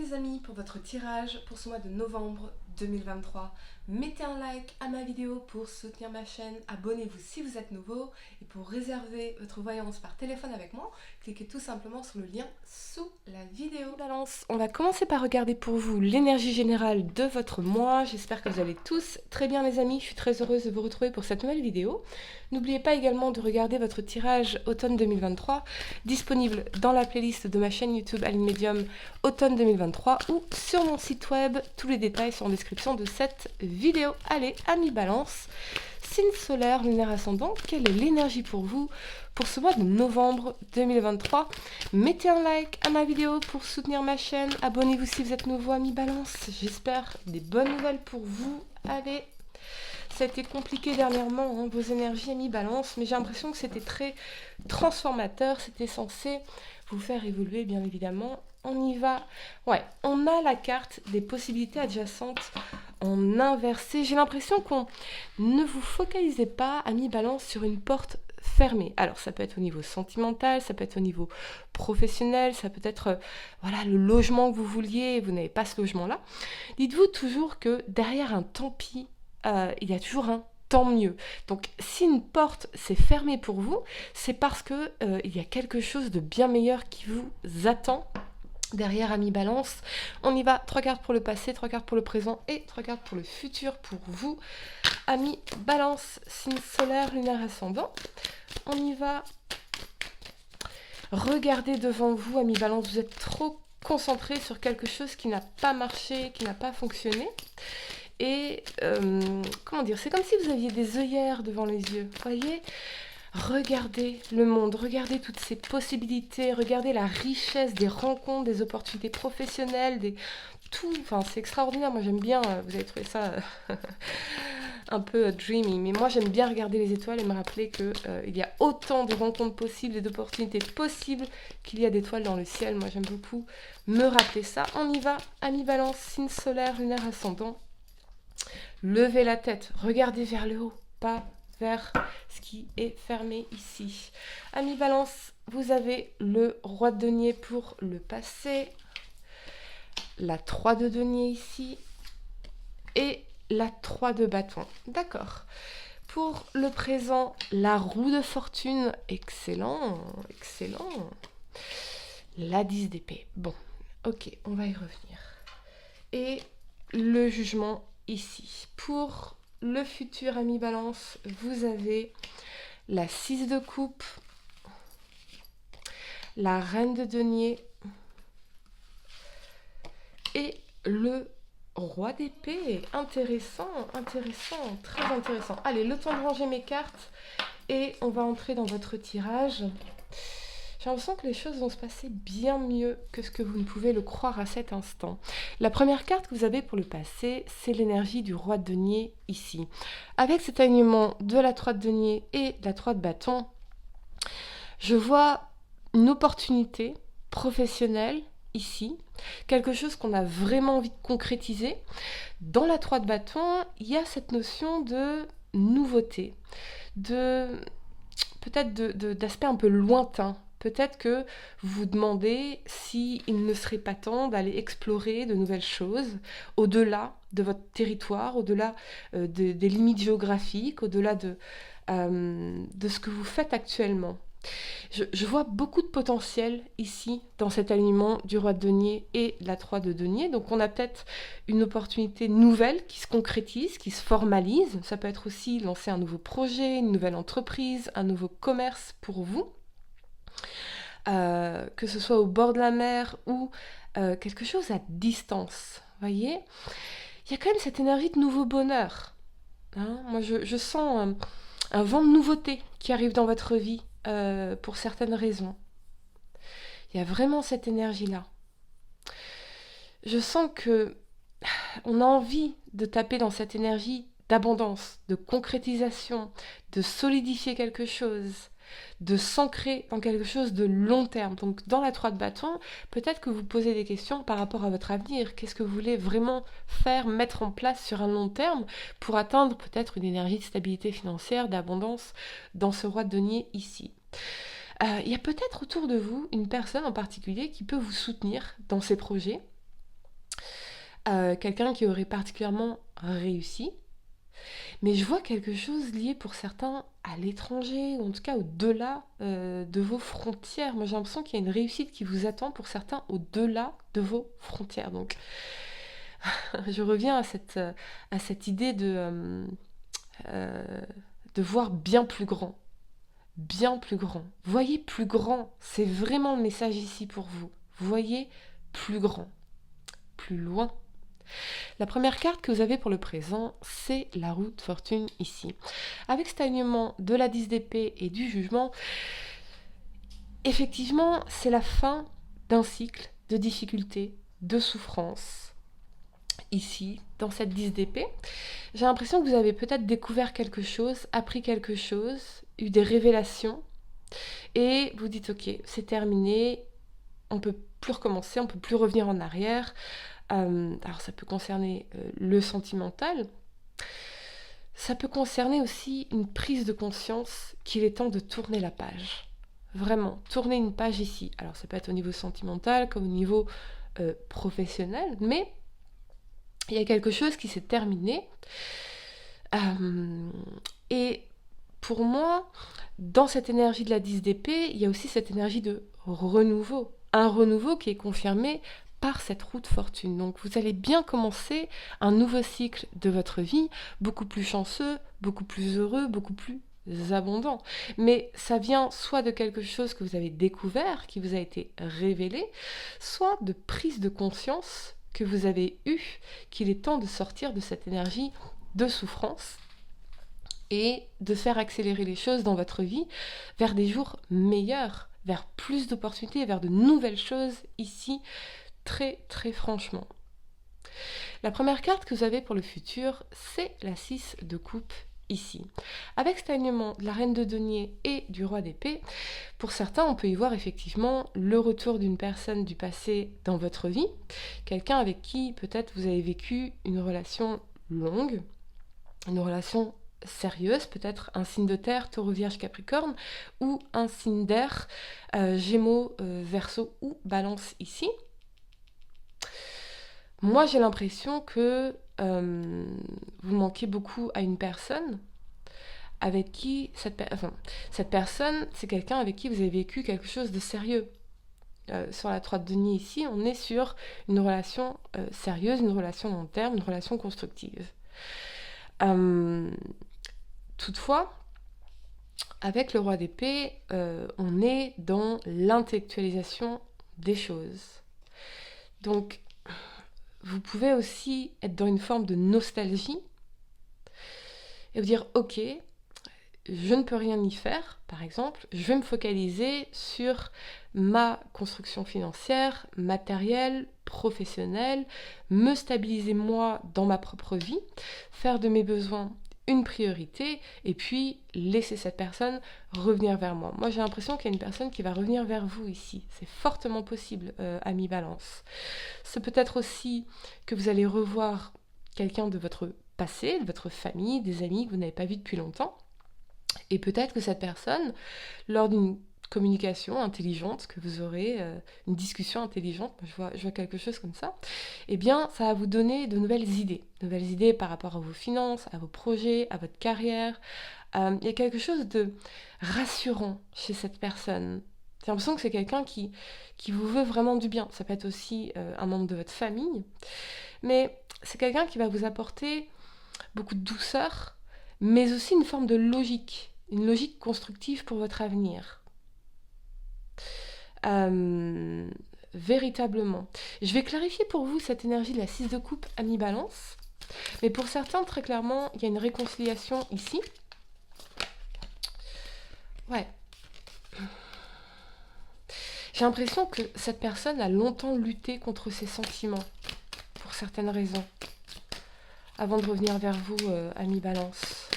les amis pour votre tirage pour ce mois de novembre 2023. Mettez un like à ma vidéo pour soutenir ma chaîne, abonnez-vous si vous êtes nouveau et pour réserver votre voyance par téléphone avec moi, cliquez tout simplement sur le lien sous la vidéo. Balance, on va commencer par regarder pour vous l'énergie générale de votre mois. J'espère que vous allez tous très bien les amis, je suis très heureuse de vous retrouver pour cette nouvelle vidéo. N'oubliez pas également de regarder votre tirage automne 2023, disponible dans la playlist de ma chaîne YouTube Aline Medium automne 2023 ou sur mon site web. Tous les détails sont en description de cette vidéo. Allez, amis balance, signe solaire, lunaire ascendant, quelle est l'énergie pour vous pour ce mois de novembre 2023? Mettez un like à ma vidéo pour soutenir ma chaîne, abonnez-vous si vous êtes nouveau, amis balance, j'espère des bonnes nouvelles pour vous. Allez, ça a été compliqué dernièrement, hein, vos énergies amis balance, mais j'ai l'impression que c'était très transformateur, c'était censé vous faire évoluer bien évidemment. On y va. Ouais, on a la carte des possibilités adjacentes en inversé. J'ai l'impression qu'on ne vous focalisez pas, amis balance, sur une porte fermée. Alors, ça peut être au niveau sentimental, ça peut être au niveau professionnel, ça peut être voilà, le logement que vous vouliez, vous n'avez pas ce logement-là. Dites-vous toujours que derrière un tant pis, il y a toujours un tant mieux. Donc, si une porte s'est fermée pour vous, c'est parce que il y a quelque chose de bien meilleur qui vous attend. Derrière, amis balance, on y va, 3 cartes pour le passé, 3 cartes pour le présent et 3 cartes pour le futur pour vous. Amis balance, signe solaire, lunaire ascendant. On y va. Regardez devant vous, amis balance, vous êtes trop concentré sur quelque chose qui n'a pas marché, qui n'a pas fonctionné. Et, comment dire, c'est comme si vous aviez des œillères devant les yeux, voyez ? Regardez le monde, regardez toutes ces possibilités, regardez la richesse des rencontres, des opportunités professionnelles, tout, enfin c'est extraordinaire, moi j'aime bien, vous avez trouvé ça un peu dreamy, mais moi j'aime bien regarder les étoiles et me rappeler qu'il y a autant de rencontres possibles et d'opportunités possibles qu'il y a d'étoiles dans le ciel. Moi j'aime beaucoup me rappeler ça. On y va, amis balance, signe solaire, lunaire ascendant. Levez la tête, regardez vers le haut, pas vers ce qui est fermé ici. Amis balance, vous avez le roi de denier pour le passé, la 3 de denier ici et la 3 de bâton. D'accord. Pour le présent, la roue de fortune, excellent, excellent. La 10 d'épée. Bon, ok, on va y revenir. Et le jugement ici. Pour le futur, ami balance, vous avez la 6 de coupe, la reine de denier et le roi d'épée. Intéressant, intéressant, très intéressant. Allez, le temps de ranger mes cartes et on va entrer dans votre tirage. J'ai l'impression que les choses vont se passer bien mieux que ce que vous ne pouvez le croire à cet instant. La première carte que vous avez pour le passé, c'est l'énergie du roi de denier ici. Avec cet alignement de la 3 de denier et de la 3 de bâton, je vois une opportunité professionnelle ici, quelque chose qu'on a vraiment envie de concrétiser. Dans la 3 de bâton, il y a cette notion de nouveauté, peut-être d'aspect un peu lointain. Peut-être que vous vous demandez s'il ne serait pas temps d'aller explorer de nouvelles choses au-delà de votre territoire, au-delà des limites géographiques, au-delà de ce que vous faites actuellement. Je vois beaucoup de potentiel ici dans cet alignement du roi de denier et de la 3 de denier. Donc on a peut-être une opportunité nouvelle qui se concrétise, qui se formalise. Ça peut être aussi lancer un nouveau projet, une nouvelle entreprise, un nouveau commerce pour vous. Que ce soit au bord de la mer ou quelque chose à distance. Voyez, il y a quand même cette énergie de nouveau bonheur. Hein, moi, je sens un vent de nouveauté qui arrive dans votre vie pour certaines raisons. Il y a vraiment cette énergie-là. Je sens que on a envie de taper dans cette énergie d'abondance, de concrétisation, de solidifier quelque chose, de s'ancrer dans quelque chose de long terme. Donc dans la 3 de bâton, peut-être que vous posez des questions par rapport à votre avenir. Qu'est-ce que vous voulez vraiment faire, mettre en place sur un long terme pour atteindre peut-être une énergie de stabilité financière, d'abondance dans ce roi de denier ici. Il y a peut-être autour de vous une personne en particulier qui peut vous soutenir dans ces projets. quelqu'un qui aurait particulièrement réussi. Mais je vois quelque chose lié pour certains à l'étranger, ou en tout cas au-delà de vos frontières. Moi j'ai l'impression qu'il y a une réussite qui vous attend pour certains au-delà de vos frontières. Donc je reviens à cette idée de voir bien plus grand. Bien plus grand. Voyez plus grand. C'est vraiment le message ici pour vous. Voyez plus grand. Plus loin. La première carte que vous avez pour le présent, c'est la roue de fortune ici. Avec cet alignement de la 10 d'épée et du jugement, effectivement, c'est la fin d'un cycle de difficultés, de souffrance. Ici, dans cette 10 d'épée, j'ai l'impression que vous avez peut-être découvert quelque chose, appris quelque chose, eu des révélations, et vous dites ok, c'est terminé, on ne peut plus recommencer, on ne peut plus revenir en arrière. Alors ça peut concerner le sentimental, ça peut concerner aussi une prise de conscience qu'il est temps de tourner la page. Vraiment, tourner une page ici. Alors ça peut être au niveau sentimental comme au niveau professionnel, mais il y a quelque chose qui s'est terminé. Et pour moi, dans cette énergie de la 10 d'épée, il y a aussi cette énergie de renouveau. Un renouveau qui est confirmé par cette roue de fortune. Donc vous allez bien commencer un nouveau cycle de votre vie, beaucoup plus chanceux, beaucoup plus heureux, beaucoup plus abondant. Mais ça vient soit de quelque chose que vous avez découvert, qui vous a été révélé, soit de prise de conscience que vous avez eue, qu'il est temps de sortir de cette énergie de souffrance et de faire accélérer les choses dans votre vie vers des jours meilleurs, vers plus d'opportunités, vers de nouvelles choses ici, très très franchement. La première carte que vous avez pour le futur, c'est la 6 de coupe ici. Avec cet alignement de la reine de denier et du roi d'épée, pour certains, on peut y voir effectivement le retour d'une personne du passé dans votre vie, quelqu'un avec qui peut-être vous avez vécu une relation longue, une relation sérieuse, peut-être un signe de terre, taureau, vierge, capricorne, ou un signe d'air, gémeaux, verseau ou balance ici. Moi, j'ai l'impression que vous manquez beaucoup à une personne avec qui cette personne, c'est quelqu'un avec qui vous avez vécu quelque chose de sérieux. Sur la 3 de denier ici, on est sur une relation sérieuse, une relation long terme, une relation constructive. Toutefois, avec le roi d'épée, on est dans l'intellectualisation des choses. Donc, vous pouvez aussi être dans une forme de nostalgie et vous dire ok, je ne peux rien y faire, par exemple, je vais me focaliser sur ma construction financière, matérielle, professionnelle, me stabiliser moi dans ma propre vie, faire de mes besoins une priorité et puis laisser cette personne revenir vers moi. Moi j'ai l'impression qu'il y a une personne qui va revenir vers vous ici. C'est fortement possible, ami Balance. C'est peut-être aussi que vous allez revoir quelqu'un de votre passé, de votre famille, des amis que vous n'avez pas vus depuis longtemps. Et peut-être que cette personne, lors d'une communication intelligente que vous aurez, une discussion intelligente, je vois quelque chose comme ça, eh bien ça va vous donner de nouvelles idées par rapport à vos finances, à vos projets, à votre carrière. Il y a quelque chose de rassurant chez cette personne. J'ai l'impression que c'est quelqu'un qui vous veut vraiment du bien. Ça peut être aussi un membre de votre famille, mais c'est quelqu'un qui va vous apporter beaucoup de douceur, mais aussi une forme de logique, une logique constructive pour votre avenir. Véritablement. Je vais clarifier pour vous cette énergie de la 6 de coupe, ami Balance. Mais pour certains, très clairement, il y a une réconciliation ici. Ouais. J'ai l'impression que cette personne a longtemps lutté contre ses sentiments, pour certaines raisons, avant de revenir vers vous, ami Balance.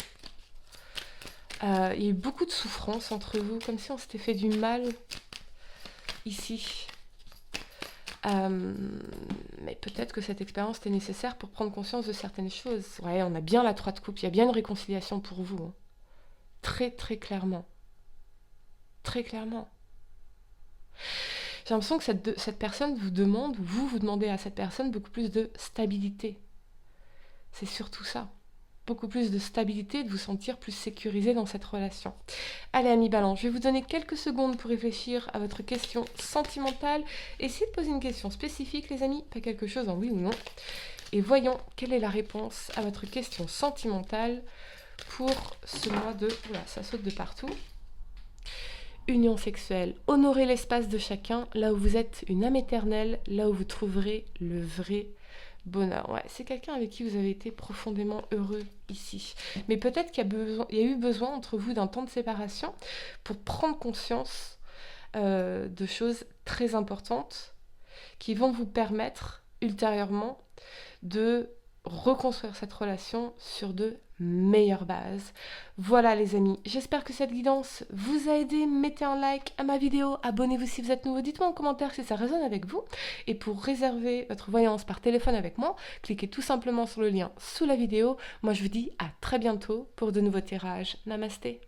Il y a eu beaucoup de souffrance entre vous, comme si on s'était fait du mal ici. Mais peut-être que cette expérience était nécessaire pour prendre conscience de certaines choses. Ouais, on a bien la 3 de coupe, il y a bien une réconciliation pour vous. Hein. Très très clairement. Très clairement. J'ai l'impression que cette personne vous demande, ou vous demandez à cette personne beaucoup plus de stabilité. C'est surtout ça. Beaucoup plus de stabilité, de vous sentir plus sécurisé dans cette relation. Allez, amis Balance, je vais vous donner quelques secondes pour réfléchir à votre question sentimentale. Essayez de poser une question spécifique, les amis, pas quelque chose en oui ou non. Et voyons quelle est la réponse à votre question sentimentale pour ce mois de... Oula, ça saute de partout. Union sexuelle. Honorez l'espace de chacun, là où vous êtes une âme éternelle, là où vous trouverez le vrai bonheur. Ouais, c'est quelqu'un avec qui vous avez été profondément heureux ici. Mais peut-être qu'il y a eu besoin entre vous d'un temps de séparation pour prendre conscience de choses très importantes qui vont vous permettre ultérieurement de reconstruire cette relation sur de meilleures bases. Voilà les amis, j'espère que cette guidance vous a aidé. Mettez un like à ma vidéo, abonnez-vous si vous êtes nouveau, dites-moi en commentaire si ça résonne avec vous. Et pour réserver votre voyance par téléphone avec moi, cliquez tout simplement sur le lien sous la vidéo. Moi je vous dis à très bientôt pour de nouveaux tirages. Namasté.